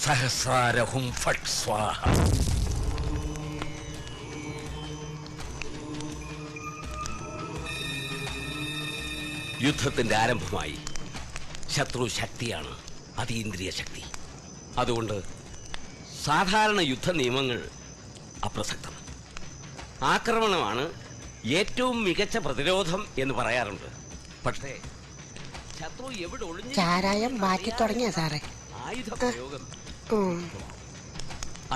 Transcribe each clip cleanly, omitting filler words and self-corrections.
സഹസ്രാരഹും ഫട് സ്വാഹ. യുദ്ധത്തിന്റെ ആരംഭമായി. ശത്രു ശക്തിയാണ്, അതീന്ദ്രിയ ശക്തി. അതുകൊണ്ട് സാധാരണ യുദ്ധ നിയമങ്ങൾ അപ്രസക്തം. ആക്രമണമാണ് ഏറ്റവും മികച്ച പ്രതിരോധം എന്ന് പറയാറുണ്ട്. പക്ഷേ ശത്രു എവിടെ ഒളിഞ്ഞു ചാരായം മാറ്റി തുടങ്ങിയ സാറേ ആയുധ പ്രയോഗം.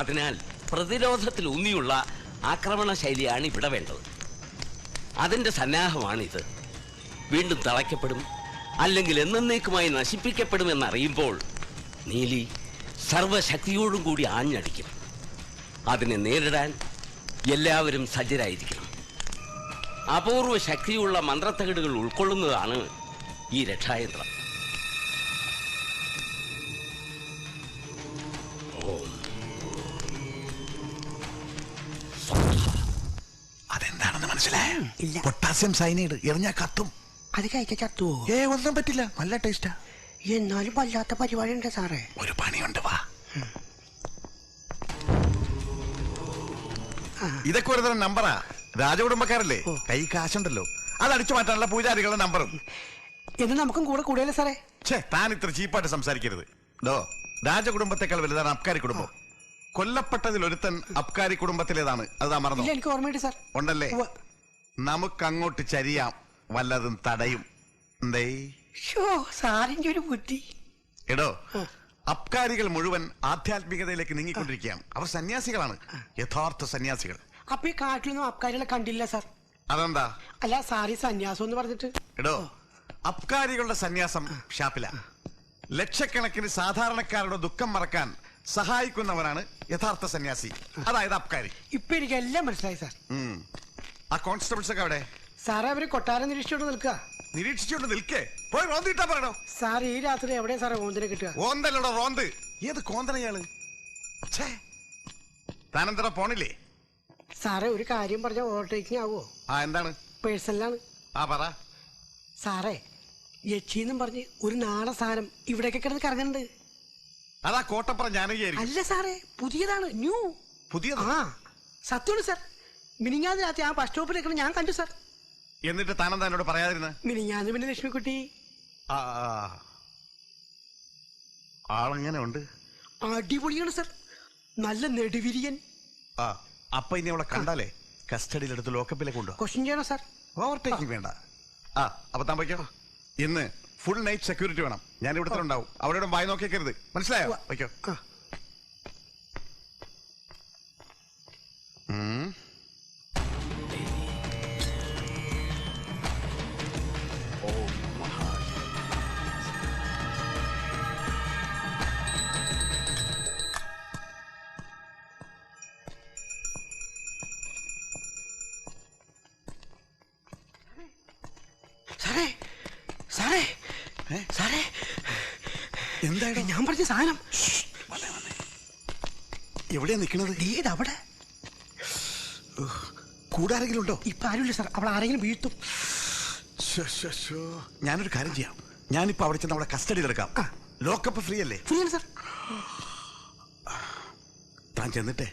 അതിനാൽ പ്രതിരോധത്തിൽ ഊന്നിയുള്ള ആക്രമണ ശൈലിയാണ് ഇവിടെ വേണ്ടത്. അതിന്റെ സന്നാഹമാണിത്. വീണ്ടും തളയ്ക്കപ്പെടും, അല്ലെങ്കിൽ എന്നേക്കുമായി നശിപ്പിക്കപ്പെടുമെന്നറിയുമ്പോൾ നീലി സർവശക്തിയോടും കൂടി ആഞ്ഞടിക്കും. അതിനെ നേരിടാൻ എല്ലാവരും സജ്ജരായിരിക്കണം. അപൂർവ ശക്തിയുള്ള മന്ത്രത്തകിടുകൾ ഉൾക്കൊള്ളുന്നതാണ് ഈ രക്ഷായന്ത്രം. അതെന്താണെന്ന് മനസ്സിലായോ? പൊട്ടാസ്യം സയനൈഡ് എറിഞ്ഞാ കത്തും. അത് കഴിച്ച ചത്തുവോ? ഒന്നും പറ്റില്ല, നല്ല ടേസ്റ്റാ. എന്നാലും വല്ലാത്ത പരിപാടി ഉണ്ട് സാറേ. ഒരു പണിയുണ്ട്, വാ. ഇതൊക്കെ ഒരു തരം നമ്പറാ. രാജകുടുംബക്കാരല്ലേ, കൈ കാശുണ്ടല്ലോ. അത് അടിച്ചു മാറ്റാനുള്ള പൂജാരികളുടെ നമ്പറും. എന്ന് നമുക്കും കൂടെ കൂടിയല്ലേ സാറേ? താൻ ഇത്ര ചീപ്പായിട്ട് സംസാരിക്കരുത്. രാജകുടുംബത്തെക്കാൾ വലുതാണ് അബ്കാരി കുടുംബം. കൊല്ലപ്പെട്ടതിൽ ഒരുത്തൻ അബ്കാരി കുടുംബത്തിലേതാണ്. അതാ മറന്നു? എനിക്ക് ഓർമ്മയുണ്ട് സാർ. ഉണ്ടല്ലേ? നമുക്കങ്ങോട്ട് ചരിയാം, വല്ലതും തടയും. എന്തേ സാറിന്റെ ഒരു ബുദ്ധി. എടോ, അബ്കാരികൾ മുഴുവൻ ആധ്യാത്മികതയിലേക്ക് നീങ്ങിക്കൊണ്ടിരിക്കുകയാണ്. അവർ സന്യാസികളാണ്, യഥാർത്ഥ സന്യാസികൾ. അപ്പൊ ഈ കാട്ടിലൊന്നും അബ്കാരികളെ കണ്ടില്ല സാർ. അതെന്താ? അല്ല സാറി സന്യാസം എന്ന് പറഞ്ഞിട്ട്. എടോ, അബ്കാരികളുടെ സന്യാസം ഷാപ്പില. ലക്ഷക്കണക്കിന് സാധാരണക്കാരുടെ ദുഃഖം മറക്കാൻ സഹായിക്കുന്നവനാണ് യഥാർത്ഥ സന്യാസി, അതായത് അബ്കാരി. ഇപ്പൊ എനിക്ക് എല്ലാം മനസ്സിലായി സാർ. ആ കോൺസ്റ്റബിൾസ് ഒക്കെ അവിടെ? സാറേ അവര് കൊട്ടാരം നിരീക്ഷിച്ചോണ്ട് നിൽക്കുക. നിരീക്ഷിച്ചോണ്ട് നിൽക്കേ? പോയി റോന്തിട്ടാ പറയണോ? സാർ ഈ രാത്രി എവിടെയാ സാറേ ഓന്തിനെ കിട്ടുക? ഓന്തല്ലടോ റോന്ത്. ഏത് കോന്തനയാള്? താനെന്തറ പോണില്ലേ? സാറേ ഒരു കാര്യം പറഞ്ഞ ഓവർടേക്കിംഗ് ആവോ? എന്താണ്? പേഴ്സണലാണ്. പറ. സാറേ യക്ഷീന്നും പറഞ്ഞ് ഒരു നാളെ സാധനം ഇവിടെയൊക്കെ കിടന്ന് കറങ്ങുന്നുണ്ട്. അതാ കോട്ടപ്പുറം ജാനകിയായിരിക്കും. അല്ല സാറേ, പുതിയതാണ്, ന്യൂ. പുതിയത്? സത്യമാണ് സാർ. മിനിഞ്ഞാന്ന് രാത്രി ആ ബസ് സ്റ്റോപ്പിൽ ഞാൻ കണ്ടു സാർ. എന്നിട്ട് താനെന്താ എന്നോട് പറയാതിരുന്ന? മിനിഞ്ഞാന്ന് പിന്നെ ലക്ഷ്മിക്കുട്ടി. ആളെങ്ങനെ ഉണ്ട്? അടിപൊളിയാണ് സാർ, നല്ല നെടുവിരിയൻ. അപ്പൊ ഇനി അവളെ കണ്ടാലേ കസ്റ്റഡിയിലെടുത്ത് ലോക്കപ്പിലേക്ക് കൊണ്ടു. ക്വസ്റ്റ്യൻ ചെയ്യണോ സാർ? ഓവർടേക്കിംഗ് വേണ്ട. അപ്പൊ താൻ വയ്ക്കോ. ഇന്ന് ഫുൾ നൈറ്റ് സെക്യൂരിറ്റി വേണം. ഞാൻ ഇവിടുത്തെ ഉണ്ടാവും. അവിടെ വായി നോക്കിക്കരുത്, മനസ്സിലായോ? വയ്ക്കോ. സാറേ സാറേ സാറേ, എന്തായാലും ഞാൻ പറഞ്ഞ സാധനം എവിടെയാ നിൽക്കുന്നത്? അവിടെ. കൂടെ ആരെങ്കിലും ഉണ്ടോ? ഇപ്പൊ ആരുമില്ല സാർ, അവൾ ആരെങ്കിലും വീഴ്ത്തും. ഞാനൊരു കാര്യം ചെയ്യാം. ഞാനിപ്പോ അവിടെ ചെന്ന് അവളെ കസ്റ്റഡിയിൽ എടുക്കാം. ലോക്കപ്പ് ഫ്രീ അല്ലേ? ഫ്രീ ആണ് സാർ. താൻ ചെന്നിട്ടേ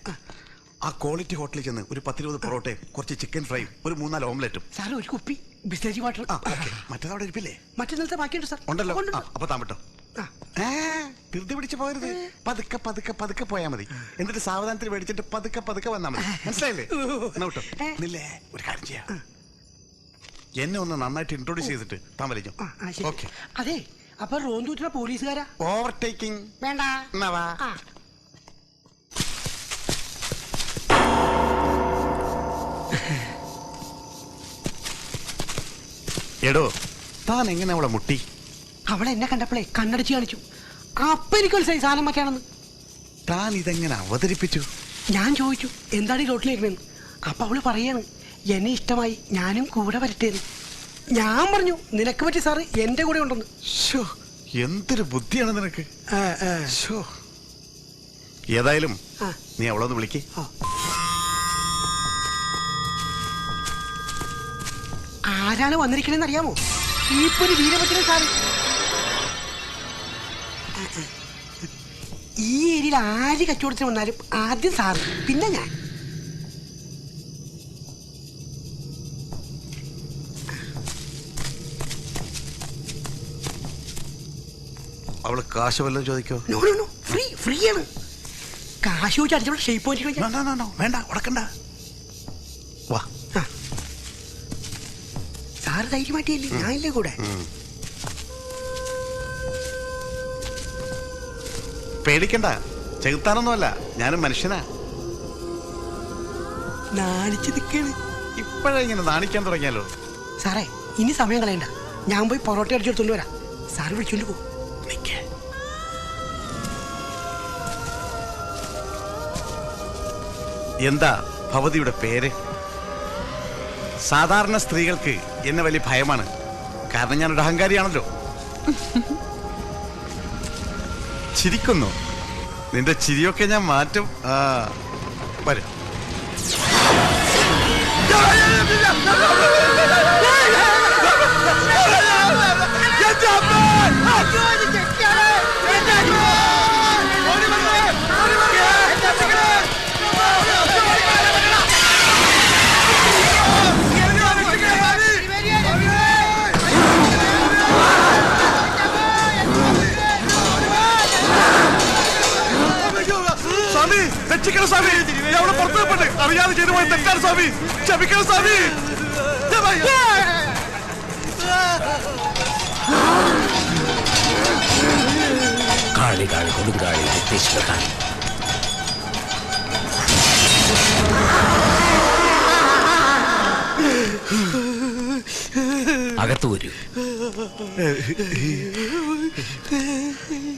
ആ ക്വാളിറ്റി ഹോട്ടലിൽ ചെന്ന് ഒരു 10-20 പൊറോട്ടയും കുറച്ച് ചിക്കൻ ഫ്രൈയും ഒരു 3-4 ഓംലെറ്റും. സാർ ഒരു കുപ്പി ബിസ്ലറി വാട്ടർ. മറ്റേതവിടെ ഇരിപ്പില്ലേ? മറ്റേ ബാക്കിയുണ്ട് സാർ. ഉണ്ടല്ലോ. അപ്പൊ താൻ വിട്ടോ. ധൃതി പിടിച്ച് പോകരുത്. പതുക്കെ പതുക്കെ പതുക്കെ പോയാ മതി. എന്നിട്ട് സാവധാനത്തിൽ മേടിച്ചിട്ട് പതുക്കെ പതുക്കെ വന്നാ മതി. മനസ്സിലായില്ലേ? വിട്ടോ. നില്ലേ, ഒരു കാര്യം ചെയ്യാം. എന്നെ ഒന്ന് നന്നായിട്ട് ഇൻട്രോഡ്യൂസ് ചെയ്തിട്ട് താൻ വലിക്കും. ഓക്കെ. അതെ, അപ്പൊ റോന്തൂറ്റുള്ള പോലീസുകാരാ? ഓവർടേക്കിംഗ് വേണ്ട. എടോ, താൻ എങ്ങനെ അവളെ മുട്ടി? അവളെ എന്നെ കണ്ടപ്പോഴേ കണ്ണടിച്ച് കാണിച്ചു. അപ്പൊ എനിക്ക് മനസ്സിലായി സാധനം മറ്റാണെന്ന്. താൻ ഇതെങ്ങനെ അവതരിപ്പിച്ചു? ഞാൻ ചോദിച്ചു എന്താണ് ഈ റോട്ടിലിരുന്നെന്ന്. അപ്പൊ അവള് പറയാണ് എന്നെ ഇഷ്ടമായി, ഞാനും കൂടെ വരട്ടേന്ന്. ഞാൻ പറഞ്ഞു നിനക്ക് പറ്റി സാറ് എന്റെ കൂടെ ഉണ്ടെന്ന്. എന്തൊരു ബുദ്ധിയാണ് നിനക്ക്. ഏതായാലും നീ അവളൊന്ന് വിളിക്ക്. ആരാണ് വന്നിരിക്കണെന്ന് അറിയാമോ? ഈ വീരഭദ്രൻ സാറ്. ഈ ഏരിയയിൽ ആര് കച്ചവടത്തിന് വന്നാലും ആദ്യം സാറ്, പിന്നെ ഞാൻ. അവള് കാശ് വല്ലതും ചോദിക്കോ? No no no, free free ആണ്. കാശ് ചോദിച്ച് അടിച്ചപ്പോൾ ഷേപ്പ് പോയിട്ട് വേണ്ട, ഉടക്കണ്ട. വാ. സാറ് ധൈര്യമായിട്ടില്ലേ, ഞാനില്ലേ കൂടെ. പേടിക്കണ്ട, ചെകുത്താനൊന്നുമല്ല, ഞാനും മനുഷ്യനാ. നാണിച്ച് നിൽക്കാണ്. ഇപ്പോഴേ ഇങ്ങനെ നാണിക്കാൻ തുടങ്ങിയാലോ? സാറേ, ഇനി സമയം കളയണ്ട, ഞാൻ പോയി പൊറോട്ട അടിച്ചെടുത്തോണ്ട് വരാം. സാറ് വിളിച്ചോണ്ട് പോകും. എന്താ ഭവതിയുടെ പേര്? സാധാരണ സ്ത്രീകൾക്ക് എന്നെ വലിയ ഭയമാണ്, കാരണം ഞാനൊരു അഹങ്കാരിയാണല്ലോ. ചിരിക്കുന്നു, നിന്റെ ചിരിയൊക്കെ ഞാൻ മാറ്റും. വരും. രക്ഷിക്കണം സ്വാമി, അവിടെ പുറത്തുപോട്ടെ, അറിയാതെ ചെയ്തു പോയി തെറ്റാണ് സ്വാമി, ക്ഷമിക്കണം സ്വാമി. കാളി കാളി കൊടുങ്കാളി കാളി. അകത്ത് വരൂ,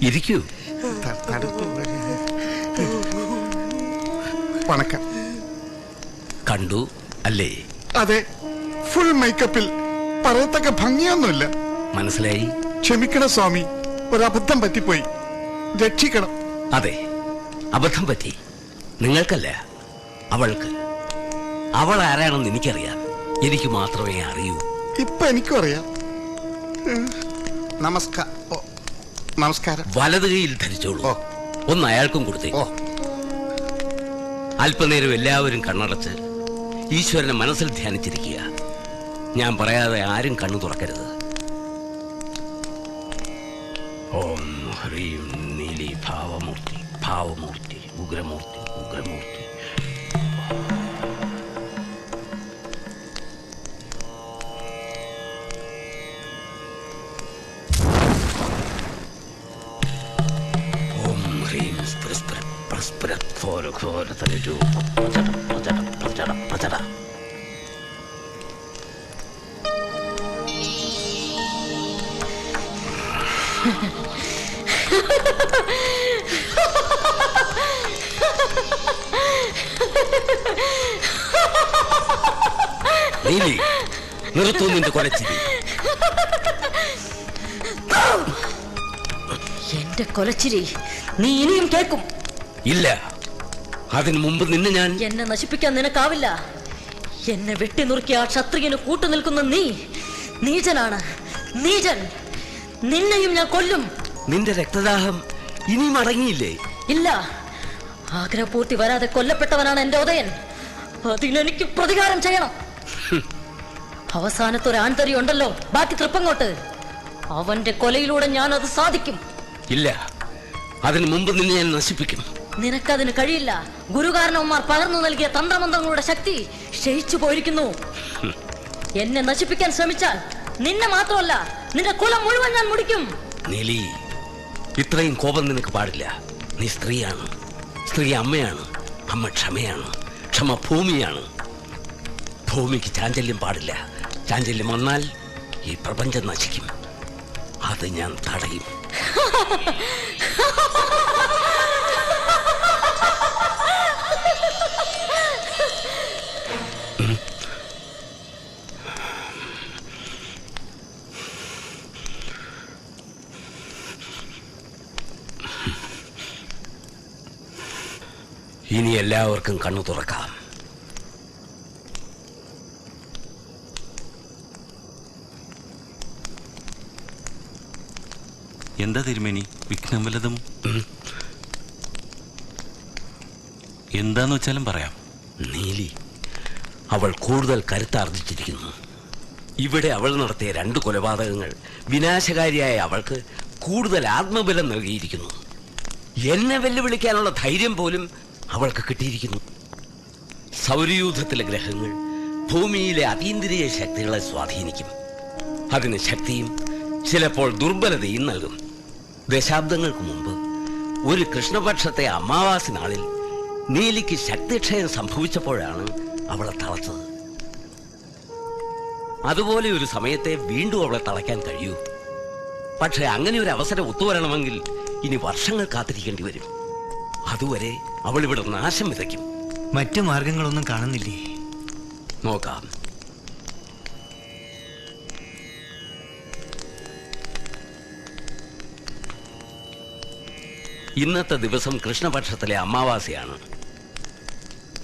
ഇരിക്കൂ. വണക്കം. കണ്ടു അല്ലേ? അതെ, ഫുൾ മേക്കപ്പിൽ, പറയത്തക്ക ഭംഗിയൊന്നുമില്ല. മനസ്സിലായി. ക്ഷമിക്കണം സ്വാമി, ഒരബദ്ധം പറ്റിപ്പോയി, രക്ഷിക്കണം. അതെ, അബദ്ധം പറ്റി. നിങ്ങൾക്കല്ല, അവൾക്ക്. അവൾ ആരാണെന്ന് എനിക്കറിയാം, എനിക്ക് മാത്രമേ അറിയൂ. ഇപ്പൊ എനിക്കും അറിയാം. നമസ്കാരം. വലത് കൈയിൽ ധരിച്ചോളൂ. ഒന്ന് അയാൾക്കും കൊടുത്തേ. അല്പനേരം എല്ലാവരും കണ്ണടച്ച് ഈശ്വരനെ മനസ്സിൽ ധ്യാനിച്ചിരിക്കുക. ഞാൻ പറയാതെ ആരും കണ്ണു തുറക്കരുത്. ഓം ഹ്രീം നീലി ഭാവമൂർത്തി ഭാവമൂർത്തി ഉഗ്രമൂർത്തി ഉഗ്രമൂർത്തി. ഓം ഹ്രീം സ്പൃസ്പൃ പ്രസ്പൃ ഘോര ഘോര തരുരു പ്രചട പ്രചട പ്രചട പ്രചട. നീലി, നിർത്തു നിന്റെ കൊലച്ചിരി. എന്റെ കൊലച്ചിരി നീ ഇനിയും കേൾക്കും. ഇല്ല, അതിനു മുമ്പ് നിന്നെ ഞാൻ. എന്നെ നശിപ്പിക്കാൻ നിനക്കാവില്ല. എന്നെ വെട്ടിനുറുക്കിയ ആ ക്ഷത്രിയന് കൂട്ടുനിൽക്കുന്ന നീ നീചനാണ്, നീചൻ. നിന്നെയും ഞാൻ കൊല്ലും. നിന്റെ രക്തദാഹം ഇനിയും അടങ്ങിയില്ലേ? ഇല്ല, ആഗ്രഹപൂർത്തി വരാതെ കൊല്ലപ്പെട്ടവനാണ് എന്റെ ഉദയൻ. അതിനെനിക്ക് പ്രതികാരം ചെയ്യണം. അവസാനത്തെ ഒരു ആൺതരി ഉണ്ടല്ലോ, ബാക്കി തൃപ്പങ്ങോട്ട്, അവന്റെ കൊലയിലൂടെ ഞാൻ അത് സാധിക്കും. ഇല്ല, അതിനു മുമ്പ് നിന്നെ ഞാൻ നശിപ്പിക്കും. നിനക്കതിന് കഴിയില്ല. ഗുരുകാരണവന്മാർ പകർന്നു നൽകിയ തന്ത്രമന്ത്രങ്ങളുടെ ശക്തി ക്ഷയിച്ചു പോയിരിക്കുന്നു. എന്നെ നശിപ്പിക്കാൻ ശ്രമിച്ചാൽ നിന്നെ മാത്രമല്ല, നിന്റെ കുലം മുഴുവൻ ഞാൻ മുടിക്കും. നീലി, ഇത്രയും കോപം നിനക്ക് പാടില്ല. നീ സ്ത്രീയാണ്, സ്ത്രീ അമ്മയാണ്. അമ്മ ക്ഷമയാണ്, ക്ഷമ ഭൂമിയാണ്. ഭൂമിക്ക് ചാഞ്ചല്യം പാടില്ല. ചാഞ്ചല്യം വന്നാൽ ഈ പ്രപഞ്ചം നശിക്കും. അത് ഞാൻ തടയും. ഇനി എല്ലാവർക്കും കണ്ണു തുറക്കാം. എന്താ തിരുമേനി, വിഘ്നം വല്ലതും? എന്താന്ന് വെച്ചാലും പറയാം. നീലി, അവൾ കൂടുതൽ കരുത്താർജിച്ചിരിക്കുന്നു. ഇവിടെ അവൾ നടത്തിയ 2 കൊലപാതകങ്ങൾ വിനാശകാരിയായ അവൾക്ക് കൂടുതൽ ആത്മബലം നൽകിയിരിക്കുന്നു. എന്നെ വെല്ലുവിളിക്കാനുള്ള ധൈര്യം പോലും അവൾക്ക് കിട്ടിയിരിക്കുന്നു. സൗരയൂഥത്തിലെ ഗ്രഹങ്ങൾ ഭൂമിയിലെ അതീന്ദ്രിയ ശക്തികളെ സ്വാധീനിക്കും. അതിന് ശക്തിയും ചിലപ്പോൾ ദുർബലതയും നൽകും. ദശാബ്ദങ്ങൾക്ക് മുമ്പ് ഒരു കൃഷ്ണപക്ഷത്തെ അമാവാസി നാളിൽ നീലിക്ക് ശക്തിക്ഷയം സംഭവിച്ചപ്പോഴാണ് അവളെ തളച്ചത്. അതുപോലെ ഒരു സമയത്തെ വീണ്ടും അവളെ തളയ്ക്കാൻ കഴിയൂ. പക്ഷെ അങ്ങനെ ഒരു അവസരം ഒത്തുവരണമെങ്കിൽ ഇനി വർഷങ്ങൾ കാത്തിരിക്കേണ്ടി വരും. അതുവരെ അവൾ ഇവിടെ നാശം വിതയ്ക്കും. മറ്റു മാർഗങ്ങളൊന്നും കാണുന്നില്ലേ? നോക്കാം. ഇന്നത്തെ ദിവസം കൃഷ്ണപക്ഷത്തിലെ അമാവാസിയാണ്.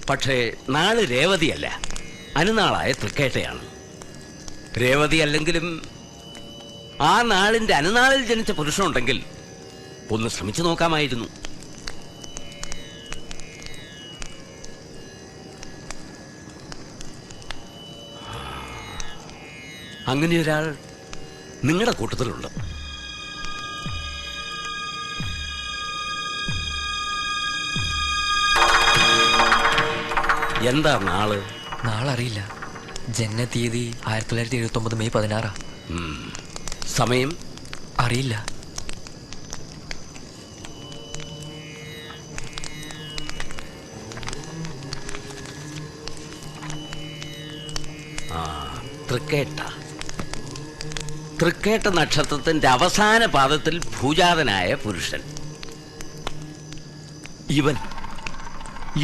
പക്ഷേ നാള് രേവതിയല്ല, അനുനാളായ തൃക്കേട്ടയാണ്. രേവതി അല്ലെങ്കിലും ആ നാളിന്റെ അനുനാളിൽ ജനിച്ച പുരുഷനുണ്ടെങ്കിൽ ഒന്ന് ശ്രമിച്ചു നോക്കാമായിരുന്നു. അങ്ങനെയൊരാൾ നിങ്ങളുടെ കൂട്ടത്തിലുണ്ട്. എന്താ നാള്? നാളറിയില്ല. ജനന തീയതി 1979 മെയ് 16. സമയം അറിയില്ല. തൃക്കേട്ട നക്ഷത്രത്തിന്റെ അവസാന പാദത്തിൽ ഭൂജാതനായ പുരുഷൻ.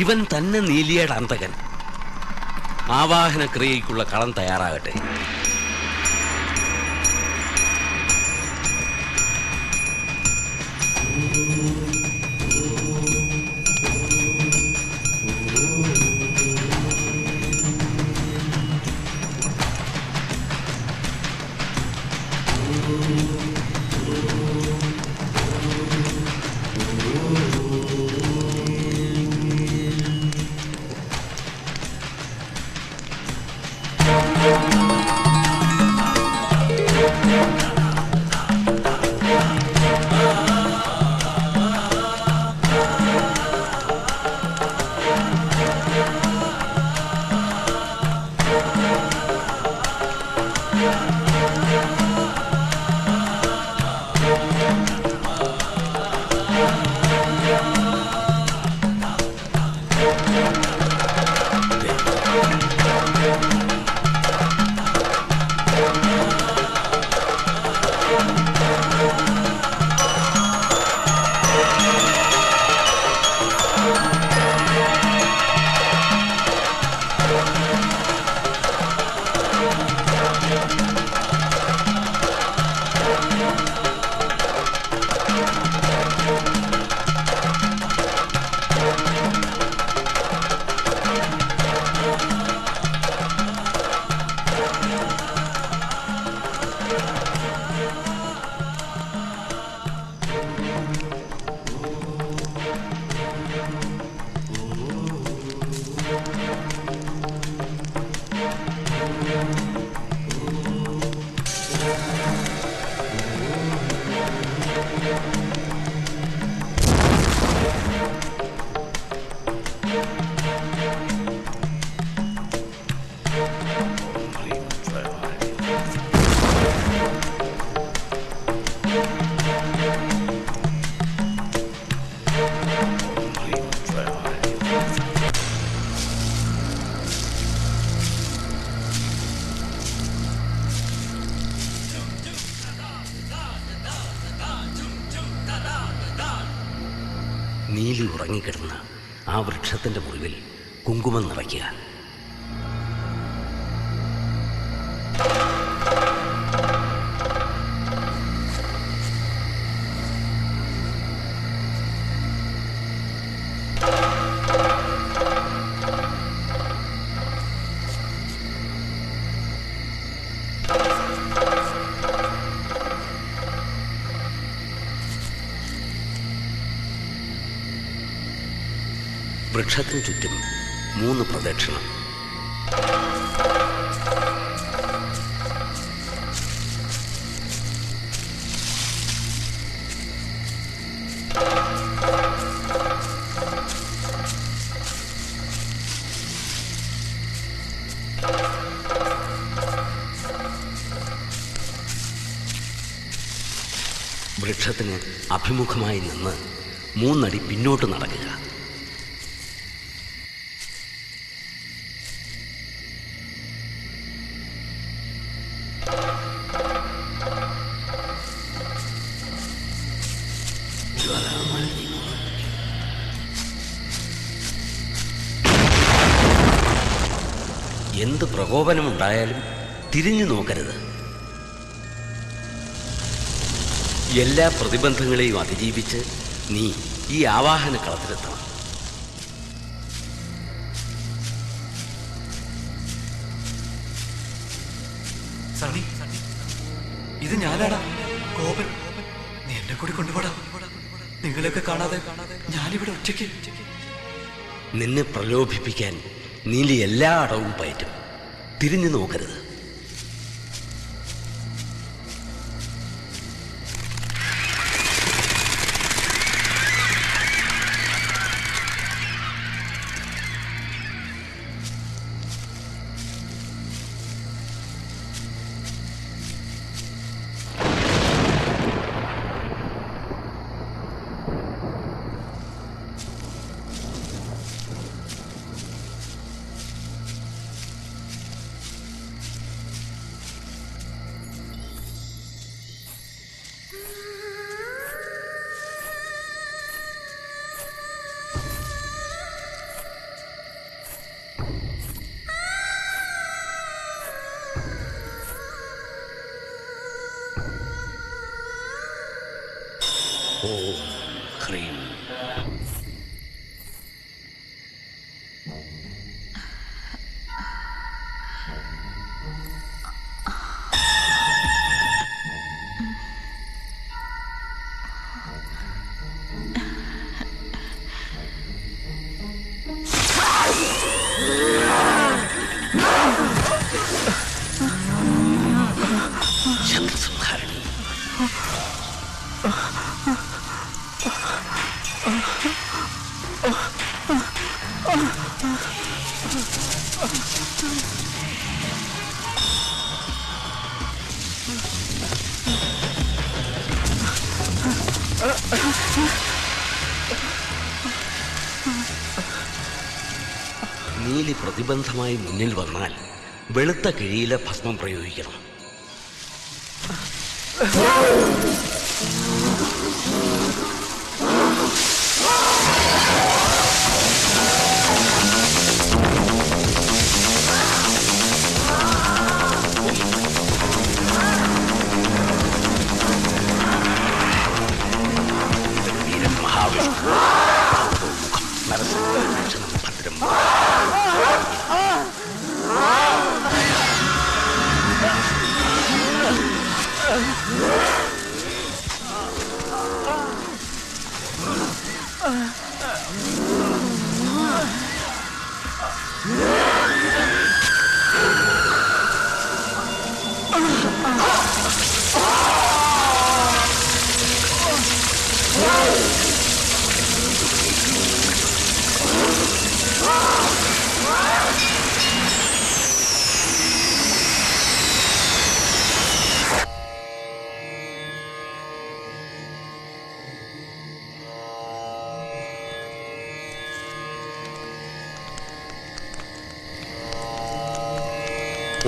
ഇവൻ തന്നെ നീലിയുടെ അന്തകൻ. ആവാഹന ക്രിയയ്ക്കുള്ള കളം തയ്യാറാകട്ടെ. നീലി ഉറങ്ങിക്കിടന്ന ആ വൃക്ഷത്തിന്റെ മുറിവിൽ കുങ്കുമം നിറയ്ക്കുക. വൃക്ഷത്തിനു ചുറ്റും 3 പ്രദക്ഷിണം. വൃക്ഷത്തിന് അഭിമുഖമായി നിന്ന് 3 അടി പിന്നോട്ട് നടക്കുക. എന്ത് പ്രകോപനമുണ്ടായാലും തിരിഞ്ഞു നോക്കരുത്. എല്ലാ പ്രതിബന്ധങ്ങളെയും അതിജീവിച്ച് നീ ഈ ആവാഹന കളത്തിലെത്തണം. സണ്ണി, ഇത് ഞാനാടാ കോപൻ. നീ എന്നെ കൂടി കൊണ്ടുപോടാ. നിങ്ങളെയൊക്കെ കാണാതെ ഞാനിവിടെ ഒറ്റയ്ക്ക്. നിന്നെ പ്രലോഭിപ്പിക്കാൻ നീലി എല്ലാ അടവും പയറ്റും. തിരിഞ്ഞു നോക്കരുത്. ഓം ഹ്രീം. ശത്രുസംഹാരിണി. നീലി പ്രതിബന്ധമായി മുന്നിൽ വന്നാൽ വെളുത്ത കിഴിയിലെ ഭസ്മം പ്രയോഗിക്കണം. ഭദ്രം.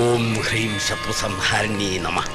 ഓം ഹ്രീം ശത്രുസംഹാരിണ്യേ നമഃ.